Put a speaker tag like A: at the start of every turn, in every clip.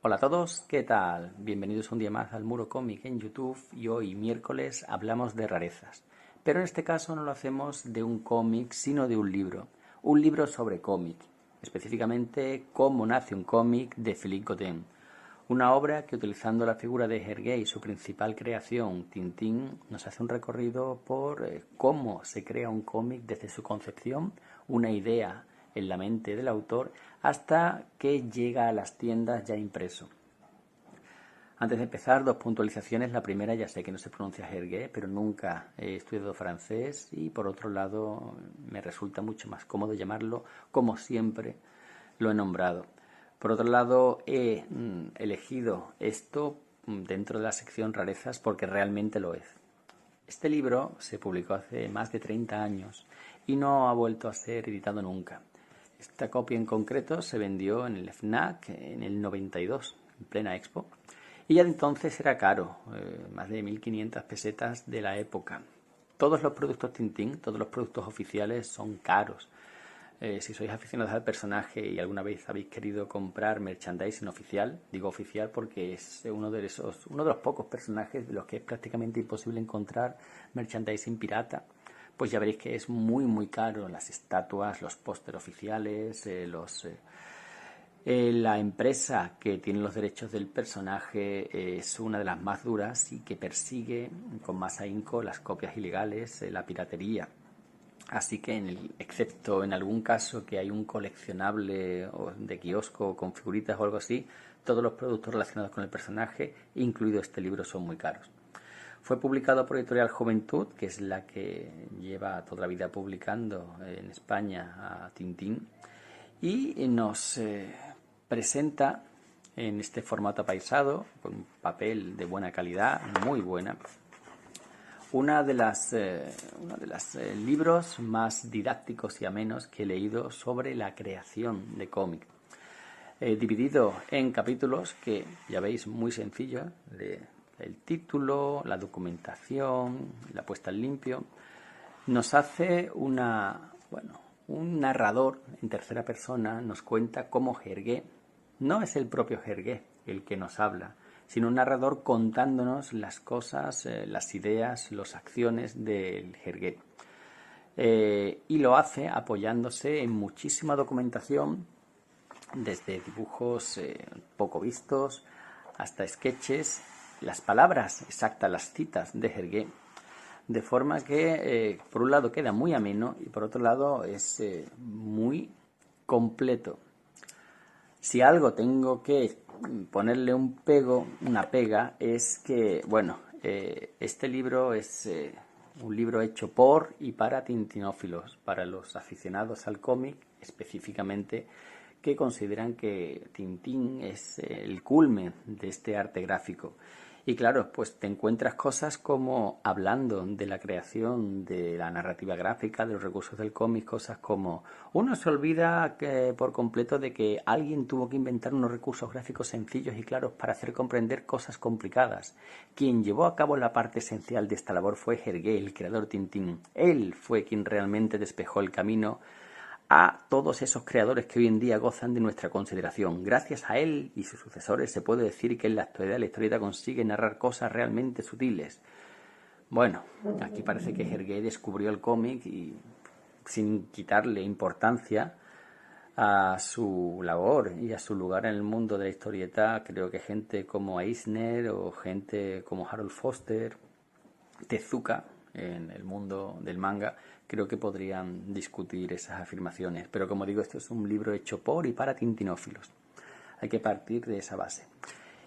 A: Hola a todos, ¿qué tal? Bienvenidos un día más al Muro Cómic en YouTube y hoy miércoles hablamos de rarezas. Pero en este caso no lo hacemos de un cómic, sino de un libro sobre cómic, específicamente Cómo nace un cómic de Philippe Godin. Una obra que utilizando la figura de Hergé y su principal creación, Tintín, nos hace un recorrido por cómo se crea un cómic desde su concepción, una idea en la mente del autor, hasta que llega a las tiendas ya impreso. Antes de empezar, dos puntualizaciones. La primera, ya sé que no se pronuncia Hergé, pero nunca he estudiado francés y por otro lado me resulta mucho más cómodo llamarlo como siempre lo he nombrado. Por otro lado, he elegido esto dentro de la sección rarezas porque realmente lo es. Este libro se publicó hace más de 30 años y no ha vuelto a ser editado nunca. Esta copia en concreto se vendió en el FNAC en el 92, en plena Expo, y ya de entonces era caro, más de 1.500 pesetas de la época. Todos los productos Tintín, todos los productos oficiales son caros. Si sois aficionados al personaje y alguna vez habéis querido comprar merchandising oficial, digo oficial porque es uno de los pocos personajes de los que es prácticamente imposible encontrar merchandising pirata, pues ya veréis que es muy muy caro. Las estatuas, los póster oficiales, la empresa que tiene los derechos del personaje es una de las más duras y que persigue con más ahínco las copias ilegales, la piratería. Así que, excepto en algún caso que hay un coleccionable de kiosco con figuritas o algo así, todos los productos relacionados con el personaje, incluido este libro, son muy caros. Fue publicado por Editorial Juventud, que es la que lleva toda la vida publicando en España a Tintín, y nos presenta en este formato apaisado, con un papel de buena calidad, muy buena, una de las libros más didácticos y amenos que he leído sobre la creación de cómic. Dividido en capítulos que, ya veis, muy sencillo, el título, la documentación, la puesta en limpio, nos hace un narrador en tercera persona, nos cuenta cómo Hergé, no es el propio Hergé el que nos habla, sino un narrador contándonos las cosas, las ideas, las acciones del Hergé. Y lo hace apoyándose en muchísima documentación, desde dibujos poco vistos hasta sketches, las palabras exactas, las citas de Hergé, de forma que por un lado queda muy ameno y por otro lado es muy completo. Si algo tengo que ponerle una pega, es que, este libro es un libro hecho por y para tintinófilos, para los aficionados al cómic específicamente, que consideran que Tintín es el culmen de este arte gráfico. Y claro, pues te encuentras cosas como, hablando de la creación de la narrativa gráfica, de los recursos del cómic, cosas como, uno se olvida por completo de que alguien tuvo que inventar unos recursos gráficos sencillos y claros para hacer comprender cosas complicadas. Quien llevó a cabo la parte esencial de esta labor fue Hergé, el creador Tintín. Él fue quien realmente despejó el camino a todos esos creadores que hoy en día gozan de nuestra consideración. Gracias a él y sus sucesores se puede decir que en la actualidad la historieta consigue narrar cosas realmente sutiles. Bueno, aquí parece que Hergé descubrió el cómic y, sin quitarle importancia a su labor y a su lugar en el mundo de la historieta, creo que gente como Eisner o gente como Harold Foster, Tezuka, en el mundo del manga, creo que podrían discutir esas afirmaciones. Pero como digo, esto es un libro hecho por y para tintinófilos. Hay que partir de esa base.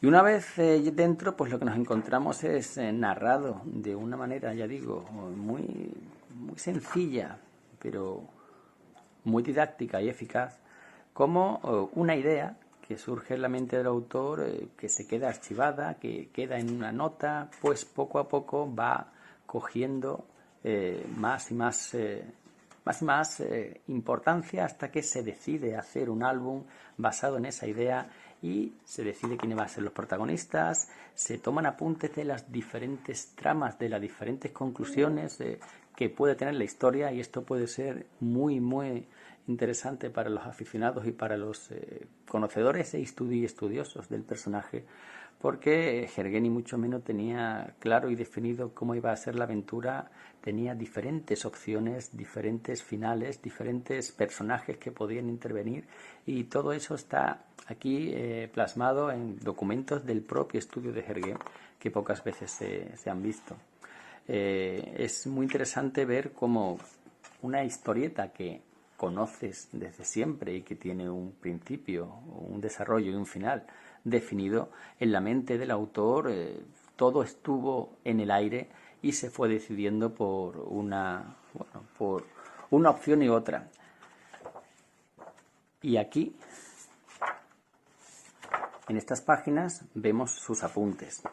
A: Y una vez dentro, pues lo que nos encontramos es narrado de una manera, ya digo, muy, muy sencilla, pero muy didáctica y eficaz, como una idea que surge en la mente del autor, que se queda archivada, que queda en una nota, pues poco a poco va cogiendo más y más importancia hasta que se decide hacer un álbum basado en esa idea y se decide quiénes van a ser los protagonistas, se toman apuntes de las diferentes tramas, de las diferentes conclusiones que puede tener la historia, y esto puede ser muy muy interesante para los aficionados y para los conocedores y estudiosos del personaje, porque Hergé ni mucho menos tenía claro y definido cómo iba a ser la aventura. Tenía diferentes opciones, diferentes finales, diferentes personajes que podían intervenir, y todo eso está aquí plasmado en documentos del propio estudio de Hergé, que pocas veces se han visto. Es muy interesante ver cómo una historieta que conoces desde siempre y que tiene un principio, un desarrollo y un final definido, en la mente del autor todo estuvo en el aire y se fue decidiendo por una opción y otra. Y aquí, en estas páginas, vemos sus apuntes.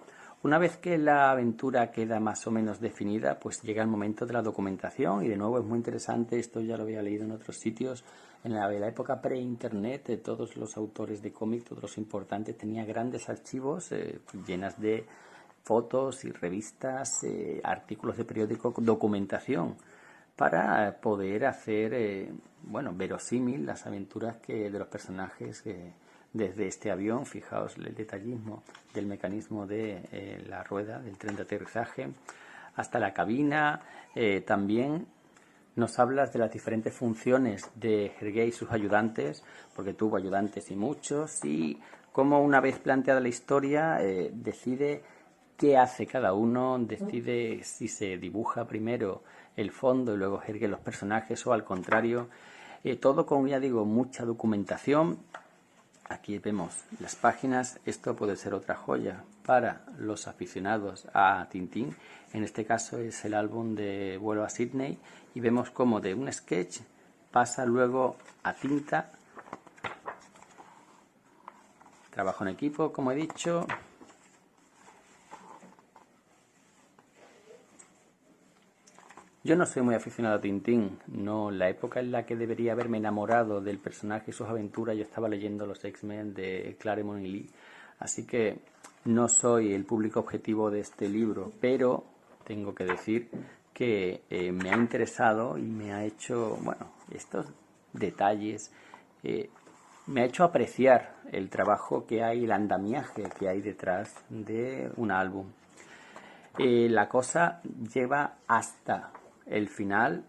A: Una vez que la aventura queda más o menos definida, pues llega el momento de la documentación, y de nuevo es muy interesante. Esto ya lo había leído en otros sitios. En la época pre-internet, todos los autores de cómic, todos los importantes, tenían grandes archivos llenas de fotos y revistas, artículos de periódico, documentación, para poder hacer verosímil las aventuras de los personajes desde este avión. Fijaos el detallismo del mecanismo de la rueda del tren de aterrizaje hasta la cabina. También nos hablas de las diferentes funciones de Hergé y sus ayudantes, porque tuvo ayudantes y muchos, y cómo, una vez planteada la historia, decide qué hace cada uno, decide si se dibuja primero el fondo y luego Hergé los personajes, o al contrario. Todo con, ya digo, mucha documentación. Aquí vemos las páginas. Esto puede ser otra joya para los aficionados a Tintín. En este caso es el álbum de Vuelo a Sydney, y vemos cómo de un sketch pasa luego a tinta. Trabajo en equipo, como he dicho. Yo no soy muy aficionado a Tintín. No, la época en la que debería haberme enamorado del personaje y sus aventuras, yo estaba leyendo los X-Men de Claremont y Lee. Así que no soy el público objetivo de este libro, pero tengo que decir que me ha interesado y me ha hecho, estos detalles, me ha hecho apreciar el trabajo que hay, el andamiaje que hay detrás de un álbum. La cosa lleva hasta el final,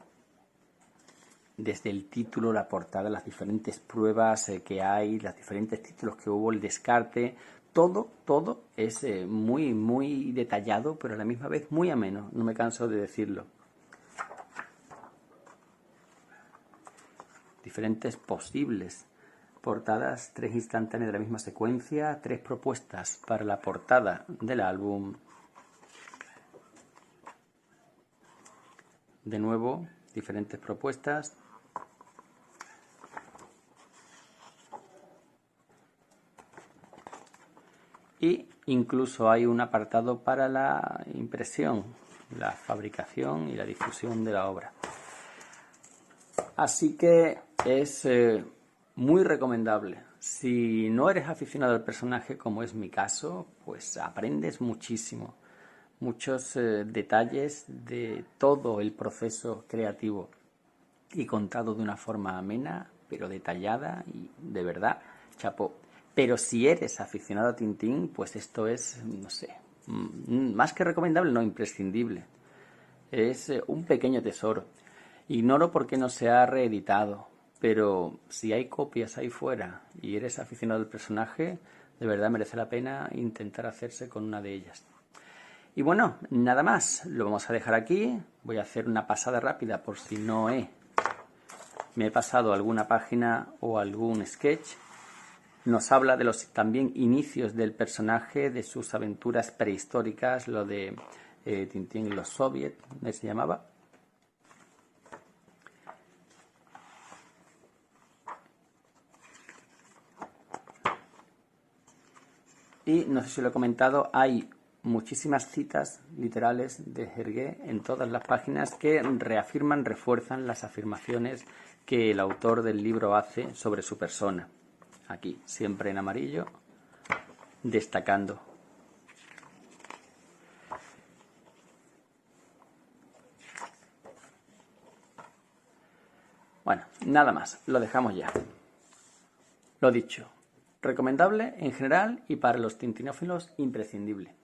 A: desde el título, la portada, las diferentes pruebas que hay, los diferentes títulos que hubo, el descarte. Todo es muy, muy detallado, pero a la misma vez muy ameno. No me canso de decirlo. Diferentes posibles portadas, 3 instantáneas de la misma secuencia, 3 propuestas para la portada del álbum. De nuevo, diferentes propuestas. Y incluso hay un apartado para la impresión, la fabricación y la difusión de la obra. Así que es muy recomendable. Si no eres aficionado al personaje, como es mi caso, pues aprendes muchísimo. Muchos detalles de todo el proceso creativo, y contado de una forma amena, pero detallada, y de verdad, chapó. Pero si eres aficionado a Tintín, pues esto es, no sé, más que recomendable, no, imprescindible. Es un pequeño tesoro. Ignoro por qué no se ha reeditado, pero si hay copias ahí fuera y eres aficionado al personaje, de verdad merece la pena intentar hacerse con una de ellas. Y bueno, nada más, lo vamos a dejar aquí. Voy a hacer una pasada rápida por si me he pasado alguna página o algún sketch. Nos habla de los también inicios del personaje, de sus aventuras prehistóricas, lo de Tintín y los soviets, ¿cómo se llamaba? Y no sé si lo he comentado, hay muchísimas citas literales de Hergé en todas las páginas que reafirman, refuerzan las afirmaciones que el autor del libro hace sobre su persona. Aquí, siempre en amarillo, destacando. Bueno, nada más, lo dejamos ya. Lo dicho, recomendable en general y para los tintinófilos imprescindible.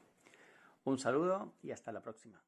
A: Un saludo y hasta la próxima.